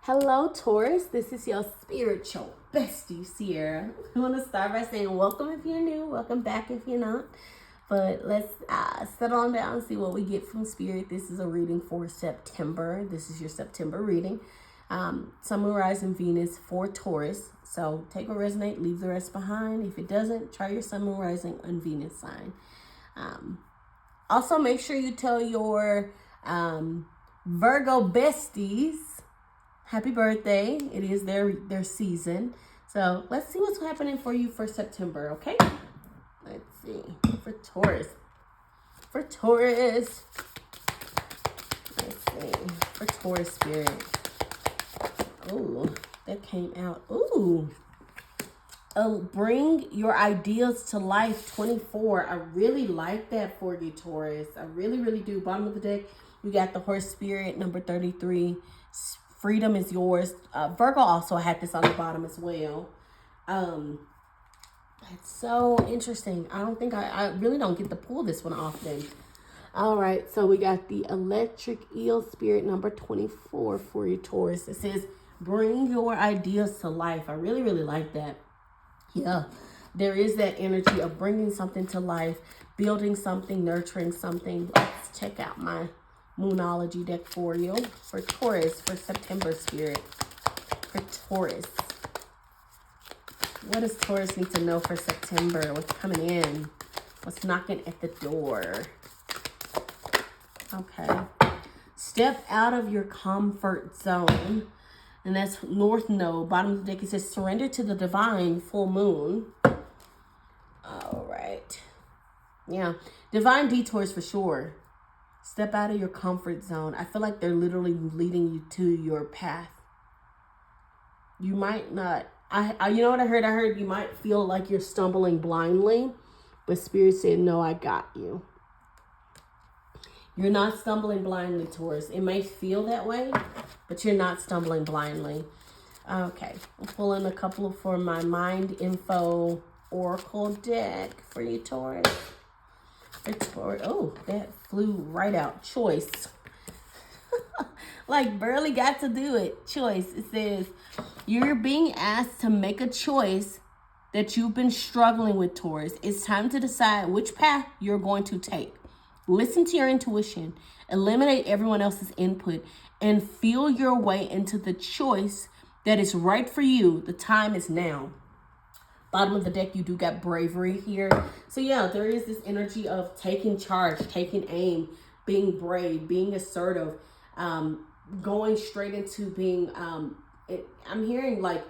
Hello, Taurus. This is your spiritual bestie, Ciara. I want to start by saying welcome if you're new, welcome back if you're not. But let's settle on down and see what we get from Spirit. This is a reading for September. This is your September reading. Sun, Moon, Rising, Venus for Taurus. So take what resonates, leave the rest behind. If it doesn't, try your Sun, Moon, Rising, and Venus sign. Also, make sure you tell your Virgo besties happy birthday. It is their season. So let's see what's happening for you for September, okay? Let's see. For Taurus. Let's see. For Taurus Spirit. Ooh, that came out. Ooh. Oh, bring your ideals to life 24. I really like that for you, Taurus. I really, really do. Bottom of the deck, we got the Horse Spirit, number 33. Freedom is yours. Virgo also had this on the bottom as well. It's so interesting. I really don't get to pull this one often. All right, so we got the Electric Eel Spirit, number 24 for you, Taurus. It says, bring your ideas to life. I really, really like that. Yeah, there is that energy of bringing something to life, building something, nurturing something. Let's check out my Moonology deck for you. For Taurus, for September, Spirit. For Taurus. What does Taurus need to know for September? What's coming in? What's knocking at the door? Okay. Step out of your comfort zone. And that's North Node. Bottom of the deck, it says, surrender to the divine full moon. All right. Yeah. Divine detours for sure. Step out of your comfort zone. I feel like they're literally leading you to your path. You might not. You know what I heard? I heard you might feel like you're stumbling blindly. But Spirit said, no, I got you. You're not stumbling blindly, Taurus. It may feel that way, but you're not stumbling blindly. Okay. I'm pulling a couple for my Mind Info Oracle deck for you, Taurus. Oh, that flew right out. Choice. Like barely got to do it. Choice. It says, you're being asked to make a choice that you've been struggling with, Taurus. It's time to decide which path you're going to take. Listen to your intuition. Eliminate everyone else's input and feel your way into the choice that is right for you. The time is now. Bottom of the deck, you do got bravery here. So yeah, there is this energy of taking charge, taking aim, being brave, being assertive, going straight into being, I'm hearing like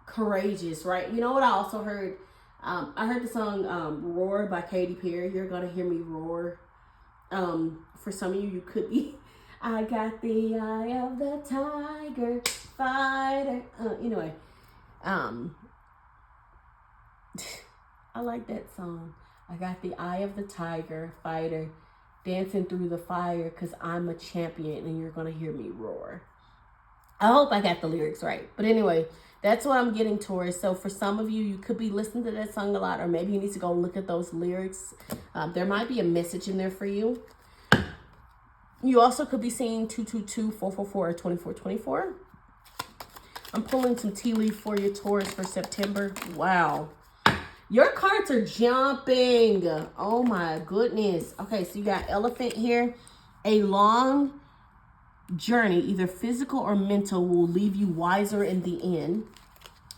courageous, right? You know what I also heard? I heard the song Roar by Katy Perry. You're gonna hear me roar. For some of you could be, I got the eye of the tiger, fighter. Anyway. I like that song. I got the eye of the tiger, fighter, dancing through the fire because I'm a champion and you're going to hear me roar. I hope I got the lyrics right. But anyway, that's what I'm getting, Taurus. So for some of you, you could be listening to that song a lot, or maybe you need to go look at those lyrics. There might be a message in there for you. You also could be seeing 222, 444, or 2424. I'm pulling some tea leaf for you, Taurus, for September. Wow. Your cards are jumping. Oh, my goodness. Okay, so you got Elephant here. A long journey, either physical or mental, will leave you wiser in the end.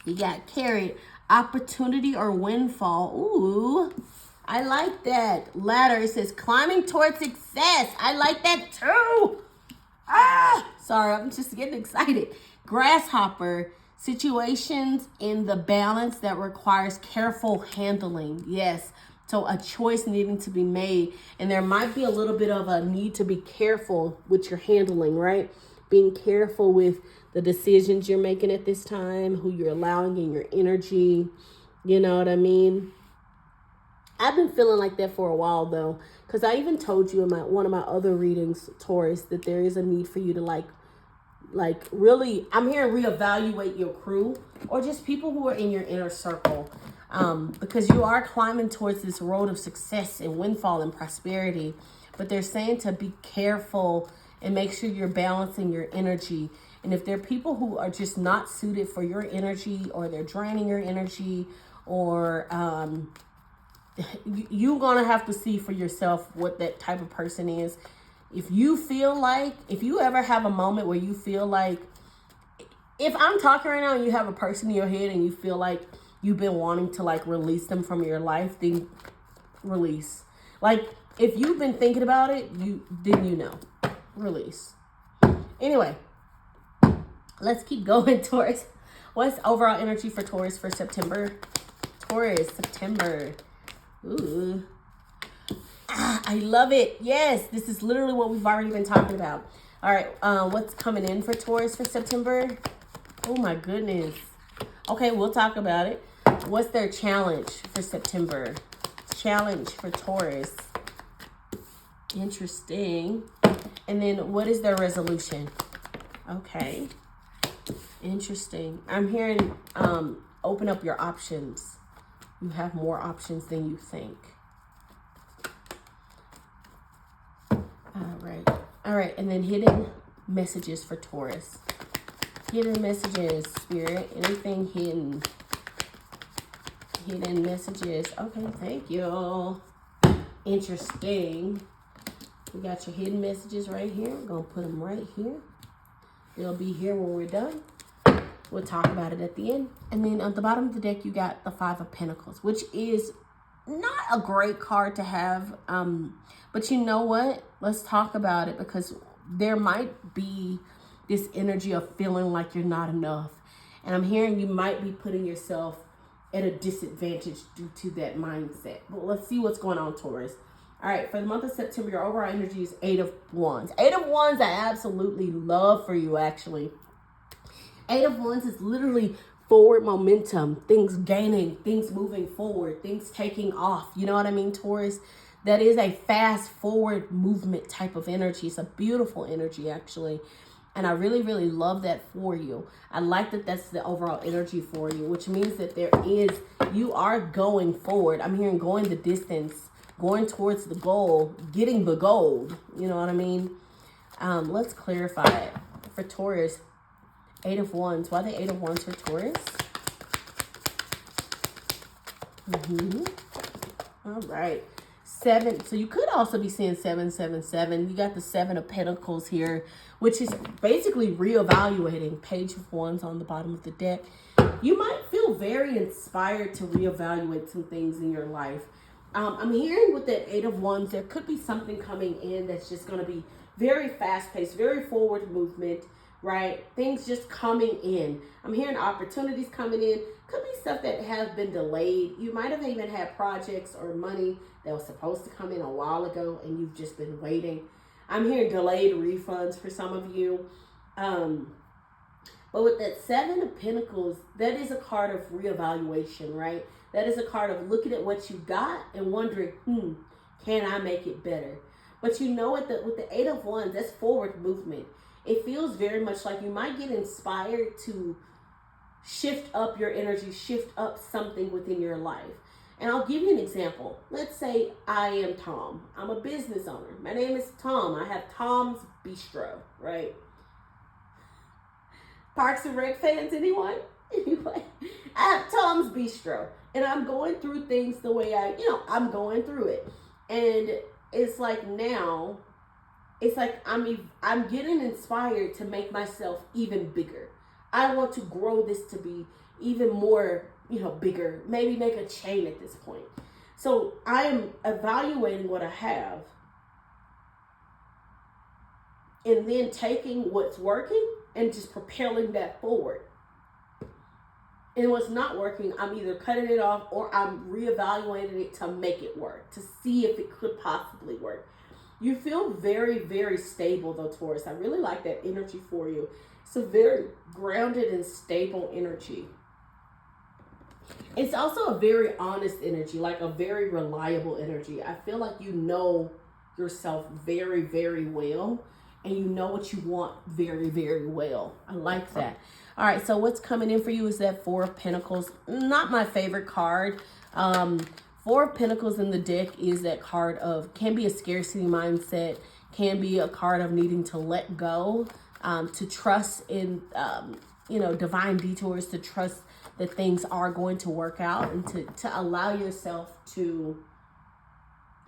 You got Carrot. Opportunity or windfall. Ooh, I like that. Ladder, it says climbing towards success. I like that too. Sorry, I'm just getting excited. Grasshopper, situations in the balance that requires careful handling. Yes, so a choice needing to be made. And there might be a little bit of a need to be careful with your handling, right? Being careful with the decisions you're making at this time, who you're allowing in your energy. You know what I mean? I've been feeling like that for a while, though, because I even told you in one of my other readings, Taurus, that there is a need for you to like really, I'm here to reevaluate your crew or just people who are in your inner circle, because you are climbing towards this road of success and windfall and prosperity. But they're saying to be careful and make sure you're balancing your energy. And if there are people who are just not suited for your energy, or they're draining your energy, or you're gonna have to see for yourself what that type of person is. If you ever have a moment where you feel like, if I'm talking right now and you have a person in your head and you feel like you've been wanting to like release them from your life, then release. Like, if you've been thinking about it, release. Anyway, let's keep going. Taurus, what's overall energy for Taurus for September? Taurus, September. Ooh. I love it. Yes, this is literally what we've already been talking about. All right, what's coming in for Taurus for September? Oh my goodness. Okay, we'll talk about it. What's their challenge for September? Challenge for Taurus. Interesting. And then what is their resolution? Okay. Interesting. I'm hearing open up your options. You have more options than you think. All right, and then hidden messages for Taurus. Hidden messages, Spirit. Anything hidden? Hidden messages. Okay, thank you. Interesting. We got your hidden messages right here. I'm going to put them right here. They'll be here when we're done. We'll talk about it at the end. And then at the bottom of the deck, you got the Five of Pentacles, which is not a great card to have. But you know what? Let's talk about it, because there might be this energy of feeling like you're not enough. And I'm hearing you might be putting yourself at a disadvantage due to that mindset. But let's see what's going on, Taurus. All right, for the month of September, your overall energy is 8 of Wands. 8 of Wands I absolutely love for you, actually. 8 of Wands is literally forward momentum, things gaining, things moving forward, things taking off. You know what I mean, Taurus? That is a fast forward movement type of energy. It's a beautiful energy, actually. And I really, really love that for you. I like that that's the overall energy for you, which means that you are going forward. I'm hearing going the distance, going towards the goal, getting the gold. You know what I mean? Let's clarify it. For Taurus, 8 of Wands. Why the 8 of Wands for Taurus? All right. 7. So you could also be seeing 777. You got the 7 of Pentacles here, which is basically reevaluating. Page of Wands on the bottom of the deck. You might feel very inspired to reevaluate some things in your life. I'm hearing with that 8 of Wands, there could be something coming in that's just going to be very fast-paced, very forward movement, right? Things just coming in. I'm hearing opportunities coming in. Could be stuff that has been delayed. You might have even had projects or money that was supposed to come in a while ago and you've just been waiting. I'm hearing delayed refunds for some of you. But with that 7 of Pentacles, that is a card of reevaluation, right? That is a card of looking at what you got and wondering, can I make it better? But you know, with the 8 of Wands, that's forward movement. It feels very much like you might get inspired to shift up your energy, shift up something within your life. And I'll give you an example. Let's say I am Tom. I'm a business owner. My name is Tom. I have Tom's Bistro, right? Parks and Rec fans, anyone? Anyway, I have Tom's Bistro. And I'm going through things the way I'm going through it. And it's like now, it's like I'm getting inspired to make myself even bigger. I want to grow this to be even more, bigger, maybe make a chain at this point. So I am evaluating what I have and then taking what's working and just propelling that forward. And what's not working, I'm either cutting it off or I'm reevaluating it to make it work, to see if it could possibly work. You feel very, very stable though, Taurus. I really like that energy for you. It's a very grounded and stable energy. It's also a very honest energy, like a very reliable energy. I feel like you know yourself very, very well, and you know what you want very, very well. I like that. All right, so what's coming in for you is that 4 of Pentacles. Not my favorite card. 4 of Pentacles in the deck is that card of, can be a scarcity mindset, can be a card of needing to let go, to trust in, you know, divine detours, to trust that things are going to work out, and to allow yourself to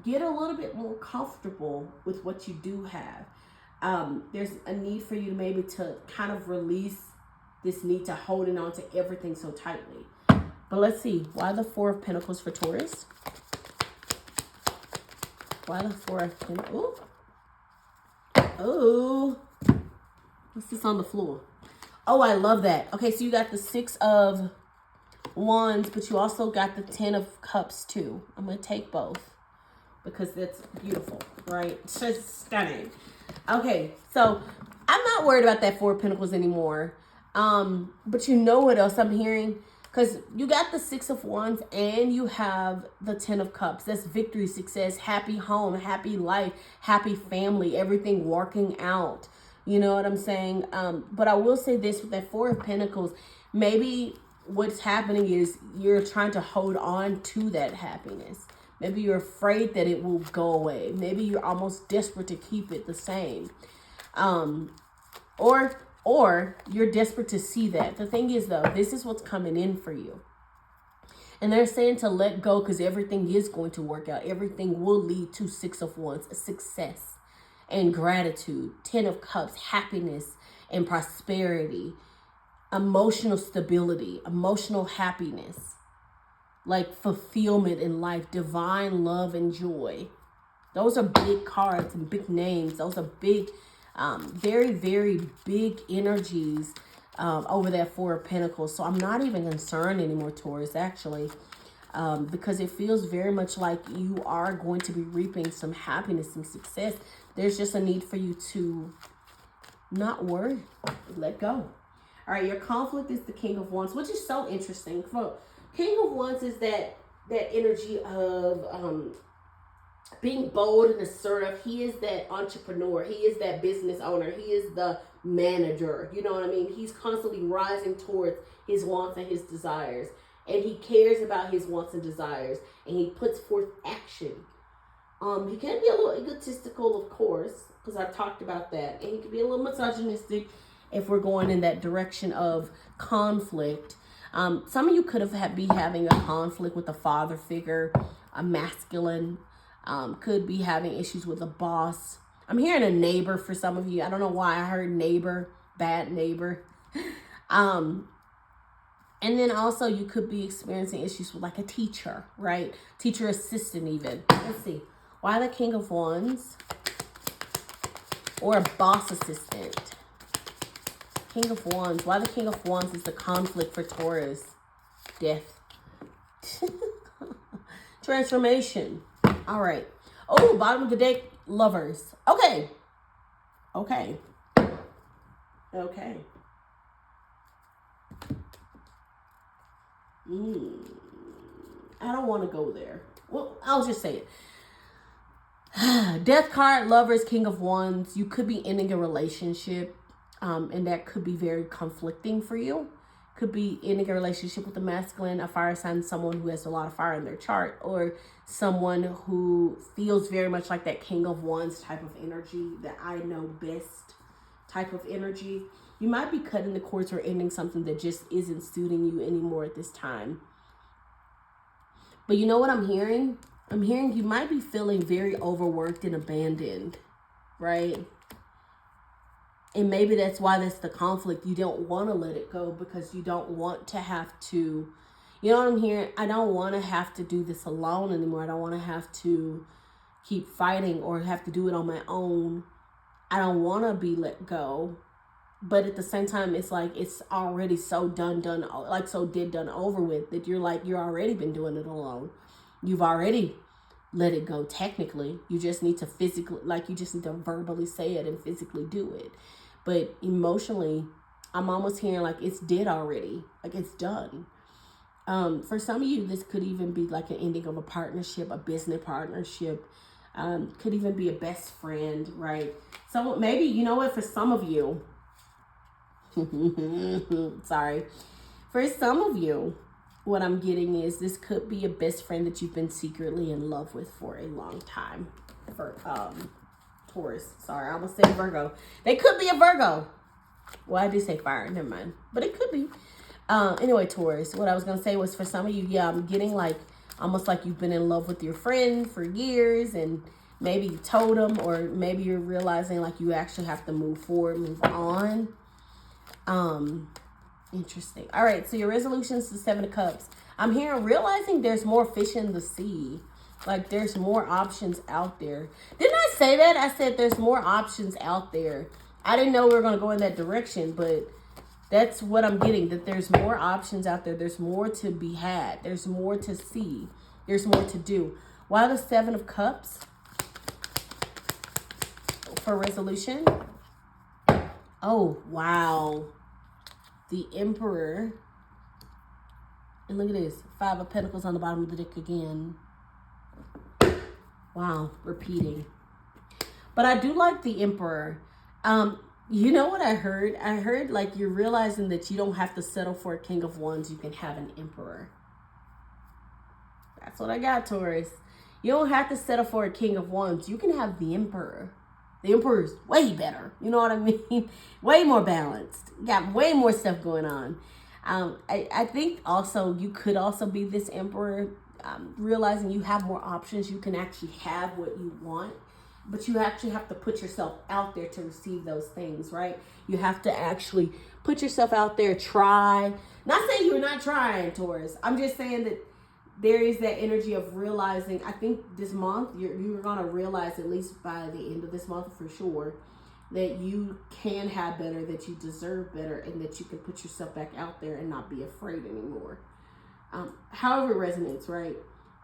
get a little bit more comfortable with what you do have. There's a need for you to maybe to kind of release this need to holding on to everything so tightly. But let's see, why the Four of Pentacles for Taurus? Why the Four of Pentacles? Oh, what's this on the floor? Oh, I love that. Okay, so you got the Six of Wands, but you also got the Ten of Cups too. I'm going to take both because that's beautiful, right? It's just stunning. Okay, so I'm not worried about that Four of Pentacles anymore. But you know what else I'm hearing? Because you got the Six of Wands and you have the Ten of Cups. That's victory, success, happy home, happy life, happy family, everything working out. You know what I'm saying? But I will say this with that Four of Pentacles, maybe what's happening is you're trying to hold on to that happiness. Maybe you're afraid that it will go away. Maybe you're almost desperate to keep it the same. Or you're desperate to see that. The thing is, though, this is what's coming in for you. And they're saying to let go because everything is going to work out. Everything will lead to Six of Wands, success and gratitude. Ten of Cups, happiness and prosperity. Emotional stability, emotional happiness. Like fulfillment in life, divine love and joy. Those are big cards and big names. Those are big, very, very big energies over that Four of Pentacles. So I'm not even concerned anymore, Taurus, actually, because it feels very much like you are going to be reaping some happiness and success. There's just a need for you to not worry, let go. All right, your conflict is the King of Wands, which is so interesting. King of Wands is that energy of being bold and assertive. He is that entrepreneur. He is that business owner. He is the manager. You know what I mean? He's constantly rising towards his wants and his desires. And he cares about his wants and desires. And he puts forth action. He can be a little egotistical, of course, because I've talked about that. And he can be a little misogynistic if we're going in that direction of conflict. Some of you could be having a conflict with a father figure, a masculine, could be having issues with a boss. I'm hearing a neighbor for some of you. I don't know why I heard neighbor, bad neighbor. And then also you could be experiencing issues with like a teacher, right? Teacher assistant even. Let's see. Why the King of Wands? Or a boss assistant? King of Wands. Why the King of Wands is the conflict for Taurus? Death. Transformation. All right. Oh, bottom of the deck, Lovers. Okay. Okay. Okay. I don't want to go there. Well, I'll just say it. Death card, Lovers, King of Wands. You could be ending a relationship. And that could be very conflicting for you. Could be ending a relationship with a masculine, a fire sign, someone who has a lot of fire in their chart, or someone who feels very much like that King of Wands type of energy, that I know best type of energy. You might be cutting the cords or ending something that just isn't suiting you anymore at this time. But you know what I'm hearing? I'm hearing you might be feeling very overworked and abandoned, right? And maybe that's why that's the conflict. You don't want to let it go because you don't want to have to, you know what I'm hearing? I don't want to have to do this alone anymore. I don't want to have to keep fighting or have to do it on my own. I don't want to be let go. But at the same time, it's like it's already so done over with that you're like, you're already been doing it alone. You've already let it go technically. You just need to physically, like you just need to verbally say it and physically do it. But emotionally, I'm almost hearing like it's dead already. Like it's done. For some of you, this could even be like an ending of a partnership, a business partnership. Could even be a best friend, right? So maybe, you know what, for some of you, sorry. For some of you, what I'm getting is this could be a best friend that you've been secretly in love with for a long time. For Taurus. Sorry, I almost said Virgo. They could be a Virgo. Well, I did say fire. Never mind. But it could be. Anyway, Taurus, what I was going to say was for some of you, yeah, I'm getting like, almost like you've been in love with your friend for years, and maybe you told them, or maybe you're realizing like you actually have to move forward, move on. Interesting. All right, so your resolution is the 7 of Cups. I'm here realizing there's more fish in the sea. Like there's more options out there. Didn't I say that? I said there's more options out there. I didn't know we were going to go in that direction, but that's what I'm getting, that there's more options out there. There's more to be had. There's more to see. There's more to do. Why the 7 of Cups for resolution? Oh, wow. The Emperor. And look at this. 5 of Pentacles on the bottom of the deck again. Wow. Repeating. But I do like the Emperor. You know what I heard? I heard like you're realizing that you don't have to settle for a King of Wands. You can have an Emperor. That's what I got, Taurus. You don't have to settle for a King of Wands. You can have the Emperor. The Emperor's way better. You know what I mean? Way more balanced. Got way more stuff going on. I think also you could also be this Emperor, realizing you have more options. You can actually have what you want. But you actually have to put yourself out there to receive those things, right? You have to actually put yourself out there, try. Not saying you're not trying, Taurus. I'm just saying that there is that energy of realizing, I think this month, you're going to realize, at least by the end of this month for sure, that you can have better, that you deserve better, and that you can put yourself back out there and not be afraid anymore. However it resonates, right?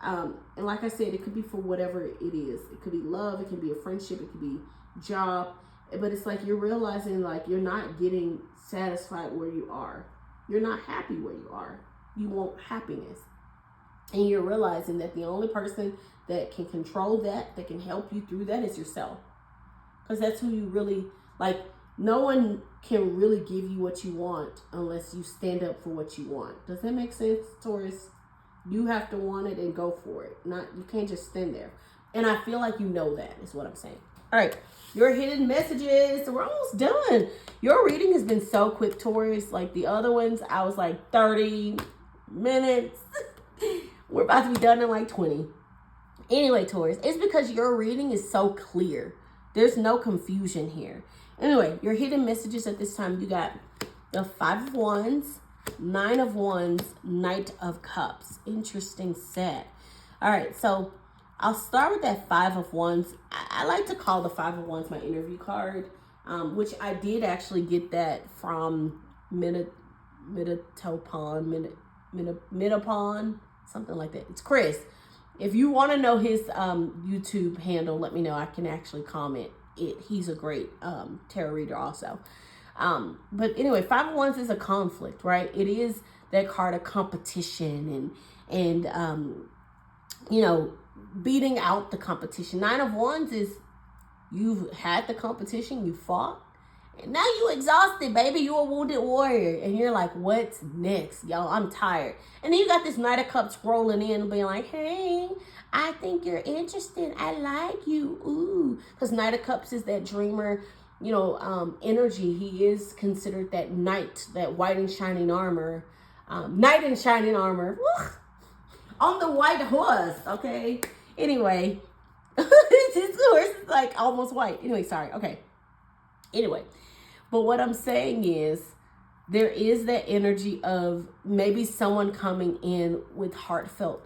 And like I said, it could be for whatever it is. It could be love. It could be a friendship. It could be job. But it's like you're realizing like you're not getting satisfied where you are. You're not happy where you are. You want happiness. And you're realizing that the only person that can control that can help you through that is yourself. Because that's who you really, like, no one can really give you what you want unless you stand up for what you want. Does that make sense, Taurus? You have to want it and go for it. You can't just stand there. And I feel like you know that is what I'm saying. All right. Your hidden messages. We're almost done. Your reading has been so quick, Taurus. Like the other ones, I was like 30 minutes. We're about to be done in like 20. Anyway, Taurus, it's because your reading is so clear. There's no confusion here. Anyway, your hidden messages at this time, you got the 5 of Wands, 9 of Wands, Knight of Cups. Interesting set. All right, so I'll start with that 5 of Wands. I like to call the 5 of Wands my interview card, which I did actually get that from Midapon, something like that. It's Chris. If you want to know his YouTube handle, let me know. I can actually comment it. He's a great tarot reader also. But anyway, 5 of Wands is a conflict, right? It is that card of competition and you know, beating out the competition. 9 of Wands is you've had the competition, you fought, and now you exhausted, baby. You a wounded warrior. And you're like, what's next? Y'all, I'm tired. And then you got this Knight of Cups rolling in and being like, hey, I think you're interested. I like you. Ooh. Because Knight of Cups is that dreamer, you know, energy. He is considered that knight, that white and shining armor. Knight in shining armor. Woo! On the white horse, okay? Anyway. His horse is like almost white. Anyway, sorry. Okay. Anyway. But what I'm saying is there is that energy of maybe someone coming in with a heartfelt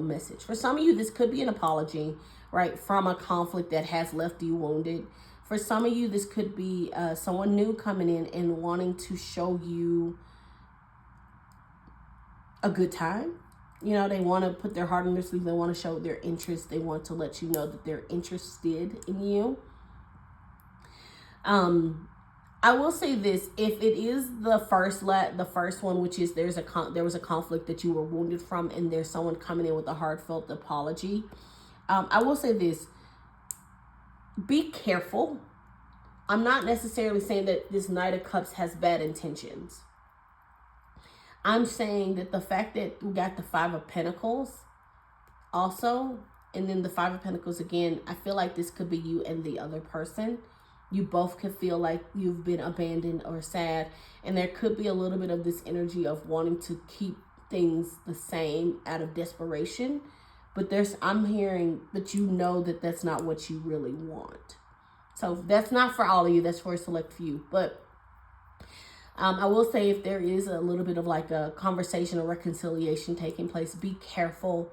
message. For some of you, this could be an apology, right, from a conflict that has left you wounded. For some of you, this could be someone new coming in and wanting to show you a good time. You know, they want to put their heart on their sleeve. They want to show their interest. They want to let you know that they're interested in you. I will say this: if it is the first one, which is there was a conflict that you were wounded from, and there's someone coming in with a heartfelt apology, I will say this: be careful. I'm not necessarily saying that this Knight of Cups has bad intentions. I'm saying that the fact that we got the 5 of Pentacles also, And then the Five of Pentacles, again, I feel like this could be you and the other person. You both could feel like you've been abandoned or sad. And there could be a little bit of this energy of wanting to keep things the same out of desperation. But I'm hearing that you know that that's not what you really want. So that's not for all of you. That's for a select few. But I will say, if there is a little bit of like a conversation or reconciliation taking place, be careful.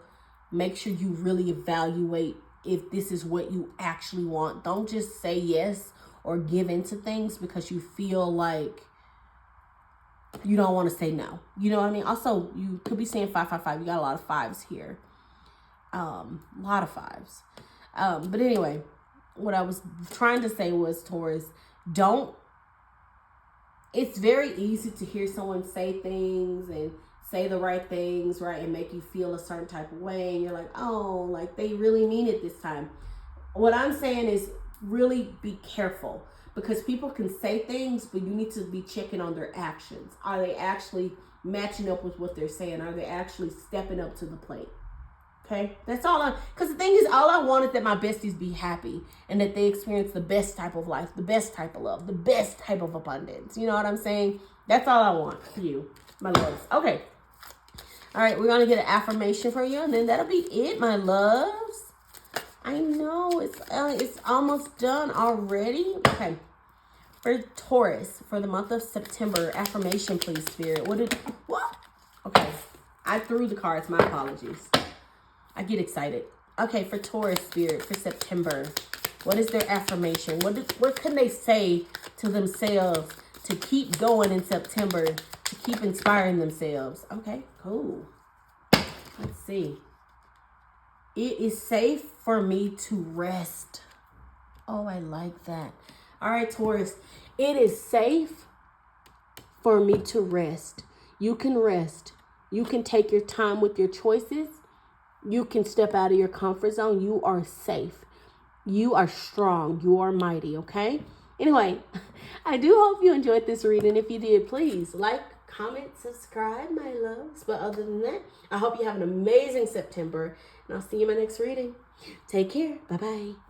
Make sure you really evaluate if this is what you actually want. Don't just say yes or give into things because you feel like you don't want to say no. You know what I mean? Also, you could be saying 555. You got a lot of fives here. A lot of fives. But anyway, what I was trying to say was, Taurus, it's very easy to hear someone say things and say the right things, right, and make you feel a certain type of way, and you're like, oh, like they really mean it this time. What I'm saying is really be careful, because people can say things, but you need to be checking on their actions. Are they actually matching up with what they're saying? Are they actually stepping up to the plate? Okay, that's all because the thing is, all I want is that my besties be happy and that they experience the best type of life, the best type of love, the best type of abundance. You know what I'm saying? That's all I want for you, my loves. Okay. All right, we're going to get an affirmation for you, and then that'll be it, my loves. I know it's almost done already. Okay. For Taurus, for the month of September, affirmation, please, Spirit. What? Okay. I threw the cards. My apologies. I get excited. Okay, for Taurus, Spirit, for September, what is their affirmation? What can they say to themselves to keep going in September, to keep inspiring themselves? Okay, cool. Let's see. It is safe for me to rest. Oh, I like that. All right, Taurus. It is safe for me to rest. You can rest. You can take your time with your choices. You can step out of your comfort zone. You are safe. You are strong. You are mighty, okay? Anyway, I do hope you enjoyed this reading. If you did, please like, comment, subscribe, my loves. But other than that, I hope you have an amazing September. And I'll see you in my next reading. Take care. Bye-bye.